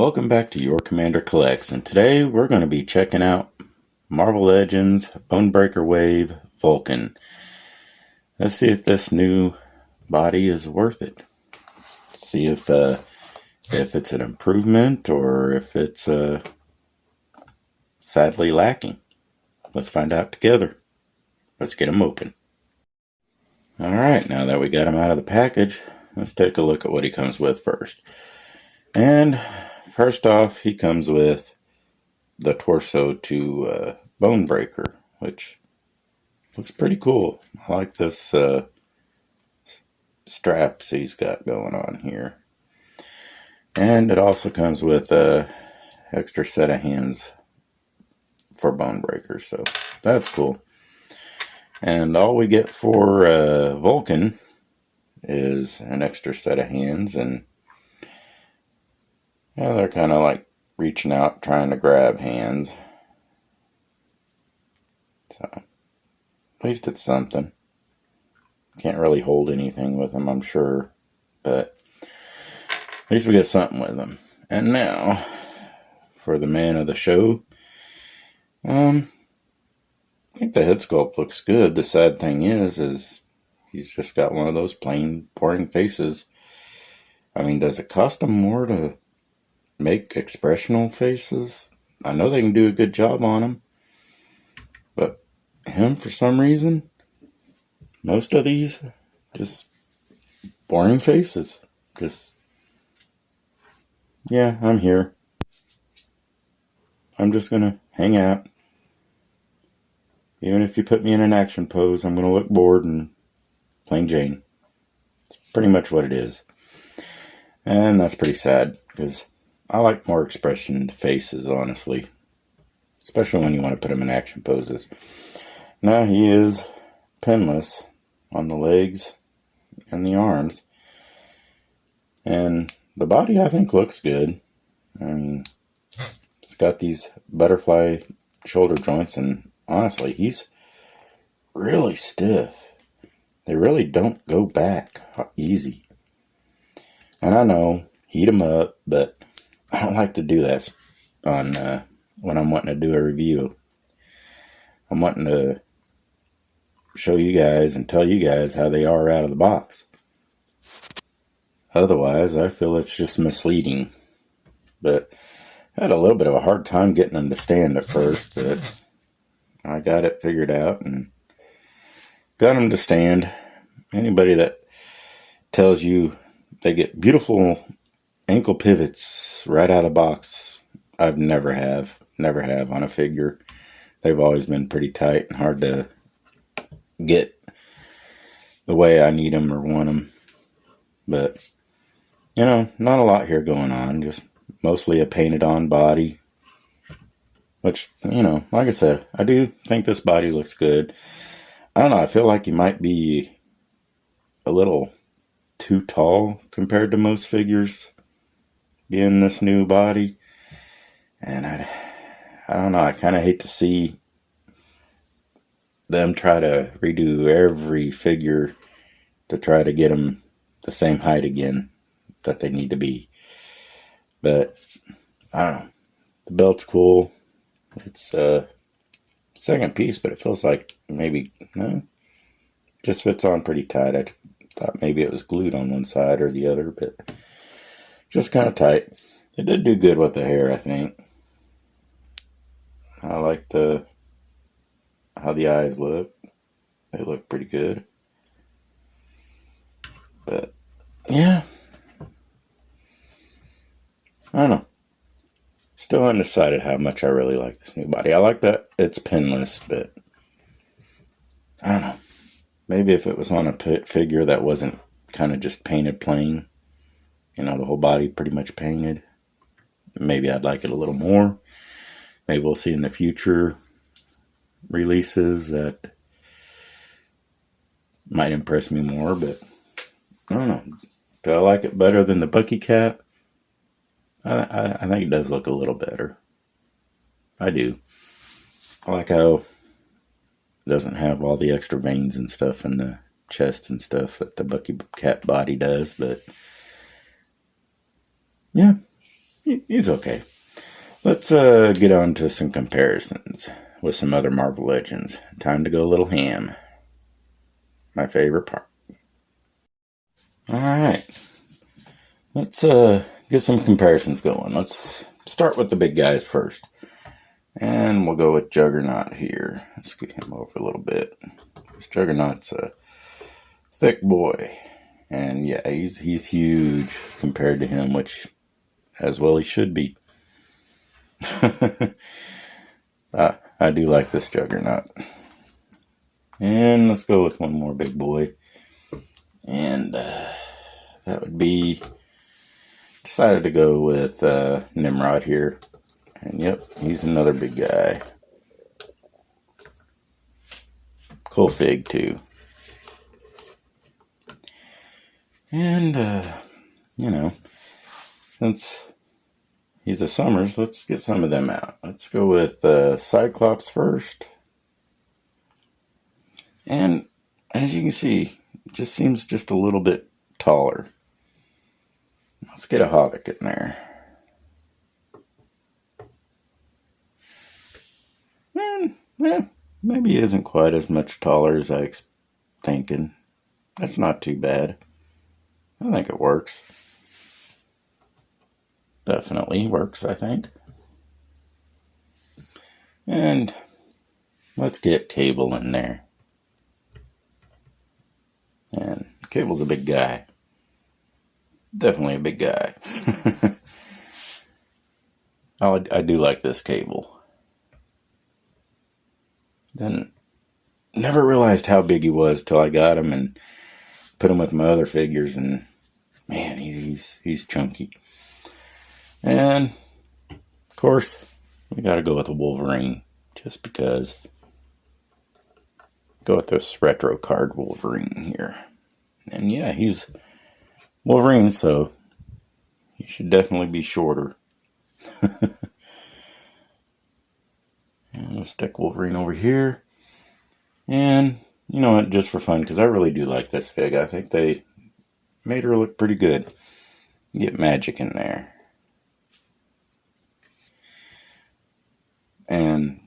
Welcome back to Your Commander Collects, and today we're going to be checking out Marvel Legends Bonebreaker Wave Vulcan. Let's see if this new body is worth it. See if it's an improvement or if it's sadly lacking. Let's find out together. Let's get him open. Alright, now that we got him out of the package, let's take a look at what he comes with first. And first off, he comes with the torso to Bonebreaker, which looks pretty cool. I like this straps he's got going on here. And it also comes with a extra set of hands for Bonebreaker, so that's cool. And all we get for Vulcan is an extra set of hands, and yeah, they're kind of like reaching out, trying to grab hands. So, at least it's something. Can't really hold anything with them, I'm sure. But at least we get something with them. And now, for the man of the show. I think the head sculpt looks good. The sad thing is he's just got one of those plain, boring faces. I mean, does it cost them more to make expressional faces? I know they can do a good job on them, but him, for some reason, most of these just boring faces. Just, yeah, I'm here. I'm just gonna hang out. Even if you put me in an action pose, I'm gonna look bored and plain Jane. It's pretty much what it is. And that's pretty sad, because I like more expression faces, honestly. Especially when you want to put them in action poses. Now he is pinless on the legs and the arms. And the body, I think, looks good. I mean, it's got these butterfly shoulder joints, and honestly, he's really stiff. They really don't go back easy. And I know, heat them up, but I don't like to do that on when I'm wanting to do a review. I'm wanting to show you guys and tell you guys how they are out of the box. Otherwise, I feel it's just misleading. But I had a little bit of a hard time getting them to stand at first, but I got it figured out and got them to stand. Anybody that tells you they get beautiful ankle pivots right out of the box, I've never have on a figure. They've always been pretty tight and hard to get the way I need them or want them. But, you know, not a lot here going on. Just mostly a painted on body. Which, you know, like I said, I do think this body looks good. I don't know, I feel like he might be a little too tall compared to most figures in this new body. And I don't know, I kind of hate to see them try to redo every figure to try to get them the same height again that they need to be. But, I don't know, the belt's cool. It's a second piece, but it feels like maybe, no, just fits on pretty tight. I thought maybe it was glued on one side or the other, but just kind of tight. It did do good with the hair, I think. I like how the eyes look. They look pretty good. But, yeah. I don't know. Still undecided how much I really like this new body. I like that it's pinless, but I don't know. Maybe if it was on a figure that wasn't kind of just painted plain, you know, the whole body pretty much painted, maybe I'd like it a little more. Maybe we'll see in the future releases that might impress me more, but I don't know. Do I like it better than the Bucky Cat? I think it does look a little better. I do. I like how it doesn't have all the extra veins and stuff in the chest and stuff that the Bucky Cat body does, but yeah, he's okay. Let's get on to some comparisons with some other Marvel Legends. Time to go a little ham. My favorite part. Alright. Let's get some comparisons going. Let's start with the big guys first. And we'll go with Juggernaut here. Let's get him over a little bit. This Juggernaut's a thick boy. And yeah, he's huge compared to him, which as well he should be. I do like this Juggernaut. And let's go with one more big boy. And that would be... Decided to go with Nimrod here. And yep, he's another big guy. Cool fig too. And, you know, since he's a Summers, let's get some of them out. Let's go with Cyclops first. And as you can see, it just seems just a little bit taller. Let's get a Havoc in there. And, maybe he isn't quite as much taller as I was thinking. That's not too bad. I think it works. Definitely works, I think. And let's get Cable in there. And Cable's a big guy. Definitely a big guy. I do like this Cable. Never realized how big he was till I got him and put him with my other figures, and man, he's chunky. And of course, we gotta go with the Wolverine, just because. Go with this retro card Wolverine here. And yeah, he's Wolverine, so he should definitely be shorter. And let's stick Wolverine over here. And, you know what, just for fun, because I really do like this fig. I think they made her look pretty good. Get Magic in there. And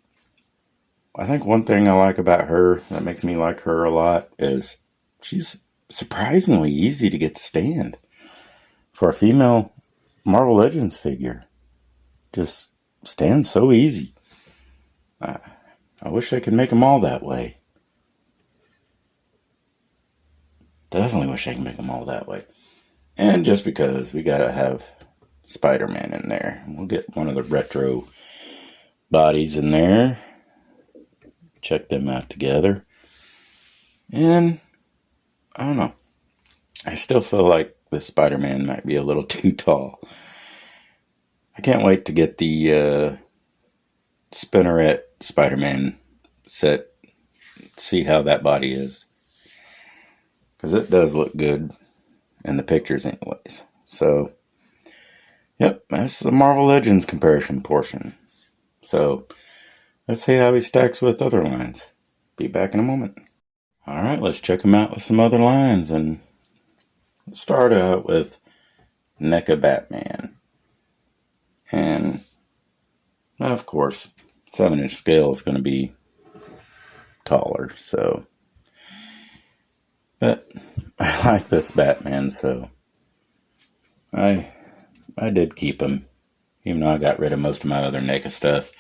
I think one thing I like about her, that makes me like her a lot, is she's surprisingly easy to get to stand. For a female Marvel Legends figure. Just stands so easy. I wish I could make them all that way. Definitely wish I could make them all that way. And just because we gotta have Spider-Man in there. We'll get one of the retro bodies in there. Check them out together. And I don't know. I still feel like the Spider-Man might be a little too tall. I can't wait to get the Spinneret Spider-Man set. See how that body is. Because it does look good in the pictures anyways. So, yep, that's the Marvel Legends comparison portion. So, let's see how he stacks with other lines. Be back in a moment. Alright, let's check him out with some other lines. And let's start out with NECA Batman. And, of course, 7-inch scale is going to be taller, so. But I like this Batman, so I did keep him, even though I got rid of most of my other NECA stuff.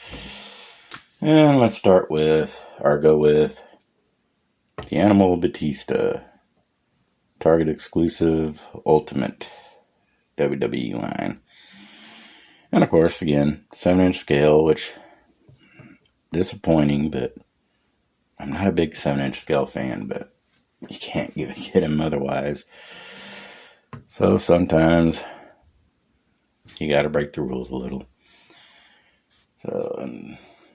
And let's start with, or go with, the Animal Batista. Target exclusive Ultimate WWE line. And of course, again, 7-inch scale, which disappointing, but I'm not a big 7-inch scale fan, but you can't get him otherwise. So sometimes you gotta break the rules a little. So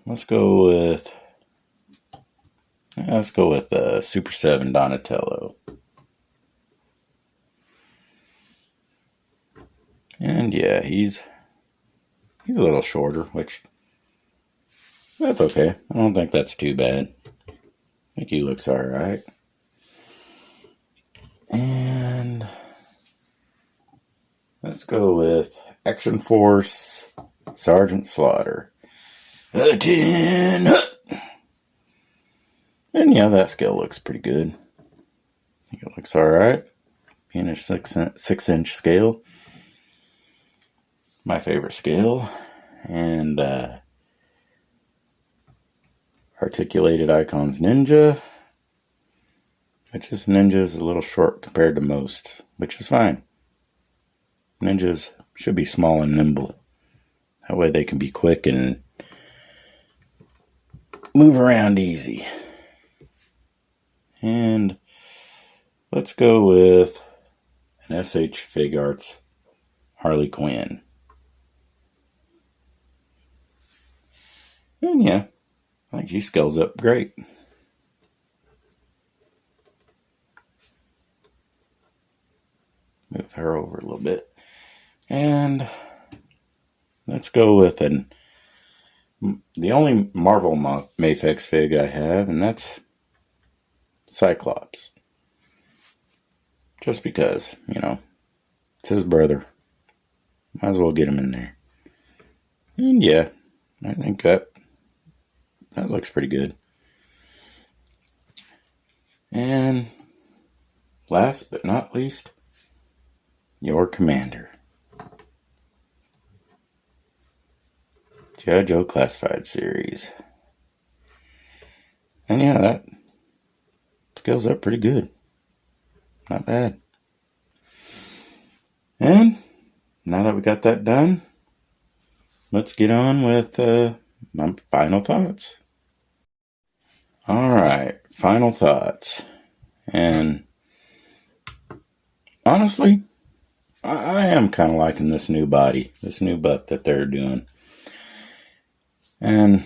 let's go with Super 7 Donatello. And yeah, he's a little shorter, which that's okay. I don't think that's too bad. I think he looks alright. And let's go with Action Force Sergeant Slaughter. A 10. And yeah, that scale looks pretty good. I think it looks alright. Being a 6-inch scale. My favorite scale. And Articulated Icons Ninja. Which is Ninja's a little short compared to most, which is fine. Ninjas should be small and nimble. That way they can be quick and move around easy. And let's go with an SH Fig Arts Harley Quinn. And yeah, I think she scales up great. Move her over a little bit. And let's go with the only Marvel Mafex fig I have, and that's Cyclops. Just because, it's his brother. Might as well get him in there. And yeah, I think that looks pretty good. And last but not least, your commander. G.I. Joe Classified Series. And yeah, that scales up pretty good. Not bad. And now that we got that done, let's get on with my final thoughts. Alright, final thoughts. And honestly, I am kind of liking this new body, this new buck that they're doing. And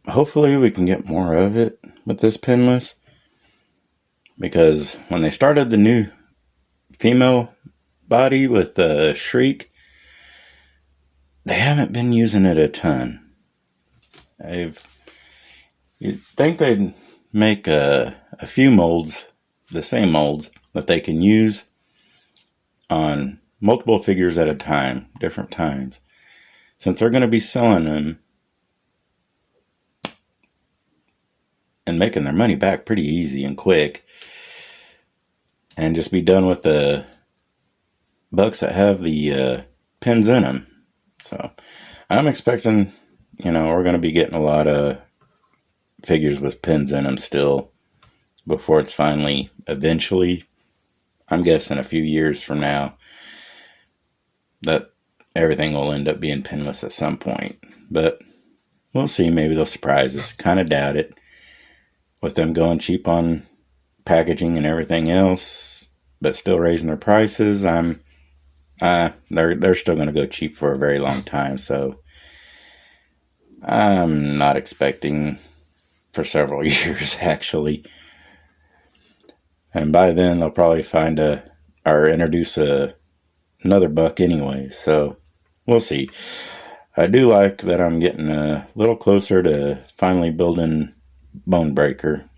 hopefully we can get more of it with this pinless. Because when they started the new female body with Shriek, they haven't been using it a ton. You'd think they'd make a few molds, the same molds, that they can use on multiple figures at a time, different times. Since they're going to be selling them and making their money back pretty easy and quick, and just be done with the bucks that have the pins in them. So I'm expecting, we're going to be getting a lot of figures with pins in them still before it's finally, eventually, I'm guessing a few years from now, that everything will end up being pinless at some point. But we'll see. Maybe they'll surprise us. Kind of doubt it. With them going cheap on packaging and everything else, but still raising their prices, they're still going to go cheap for a very long time. So I'm not expecting for several years, actually. And by then they'll probably find or introduce another buck anyway. So we'll see. I do like that I'm getting a little closer to finally building Bonebreaker.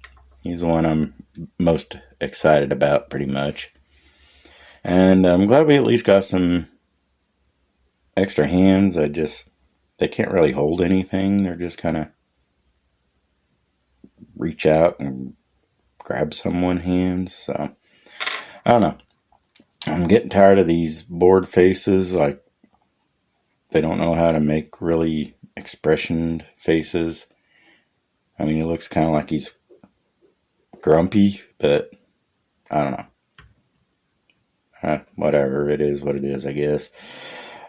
He's the one I'm most excited about, pretty much. And I'm glad we at least got some extra hands. They can't really hold anything. They're just kind of reach out and grab someone hands. So I don't know. I'm getting tired of these board faces. Like, they don't know how to make really expression faces. I mean, he looks kind of like he's grumpy, but I don't know. Whatever, it is what it is, I guess.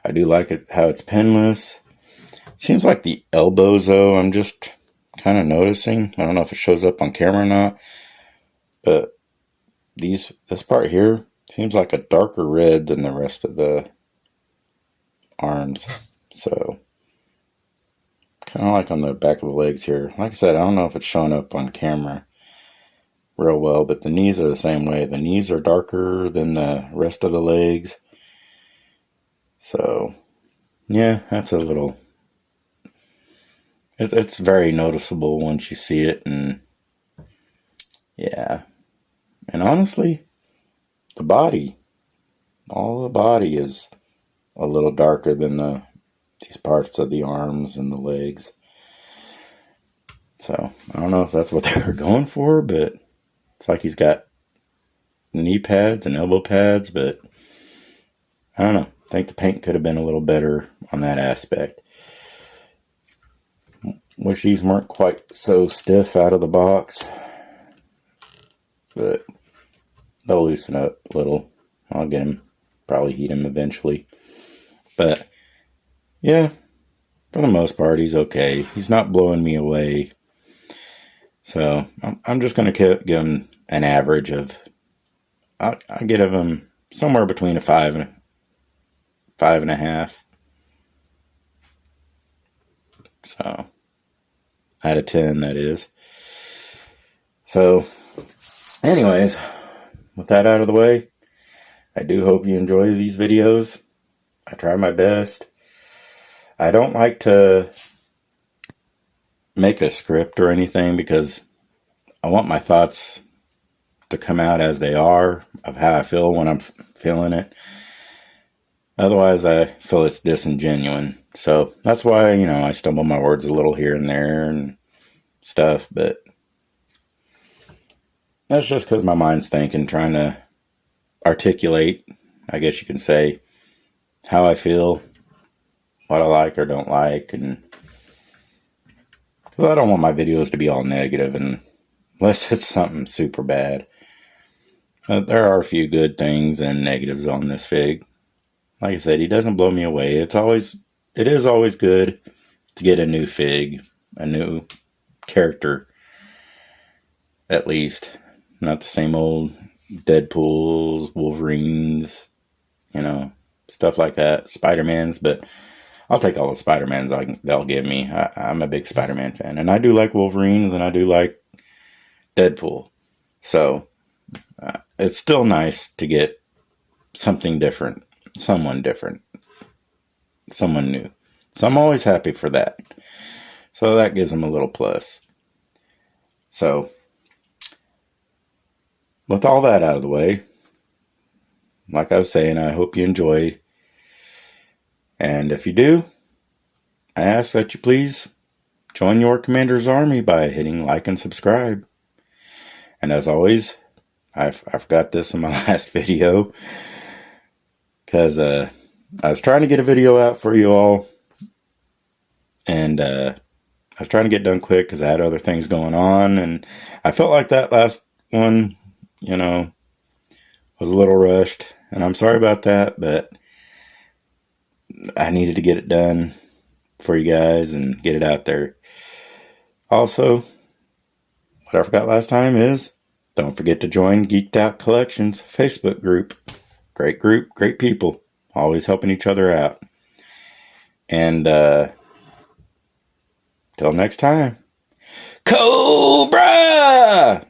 I do like it how it's pinless. Seems like the elbows, though, I'm just kind of noticing. I don't know if it shows up on camera or not, but this part here seems like a darker red than the rest of the arms. So kind of like on the back of the legs here. Like I said, I don't know if it's showing up on camera real well, but the knees are the same way. The knees are darker than the rest of the legs. So yeah, that's a little, it's very noticeable once you see it. And yeah, and honestly, all the body is a little darker than these parts of the arms and the legs. So I don't know if that's what they were going for, but it's like he's got knee pads and elbow pads, but I don't know. I think the paint could have been a little better on that aspect. Wish these weren't quite so stiff out of the box, but they'll loosen up a little. I'll get them, probably heat them eventually. But yeah, for the most part, he's okay. He's not blowing me away. So I'm just going to give him an average of, I'll give him somewhere between a 5 and 5.5. So out of 10, that is. So anyways, with that out of the way, I do hope you enjoy these videos. I try my best. I don't like to make a script or anything because I want my thoughts to come out as they are, of how I feel when I'm feeling it. Otherwise, I feel it's disingenuous. So that's why, I stumble my words a little here and there and stuff, but that's just because my mind's thinking, trying to articulate, I guess you can say, how I feel, what I like or don't like, and because I don't want my videos to be all negative unless it's something super bad. But there are a few good things and negatives on this fig. Like I said, he doesn't blow me away. It is always good to get a new fig, a new character, at least. Not the same old Deadpools, Wolverines, stuff like that. Spider-Mans, but I'll take all the Spider-Mans they'll give me. I'm a big Spider-Man fan. And I do like Wolverines, and I do like Deadpool. So, it's still nice to get something different. Someone different. Someone new. So I'm always happy for that. So that gives them a little plus. So, with all that out of the way, like I was saying, I hope you enjoy. And if you do, I ask that you please join your Commander's Army by hitting like and subscribe. And as always, I forgot this in my last video, because I was trying to get a video out for you all, and I was trying to get done quick because I had other things going on, and I felt like that last one, was a little rushed, and I'm sorry about that, but I needed to get it done for you guys and get it out there. Also, what I forgot last time is, don't forget to join Geeked Out Collections Facebook group. Great group, great people, always helping each other out. And till next time, Cobra!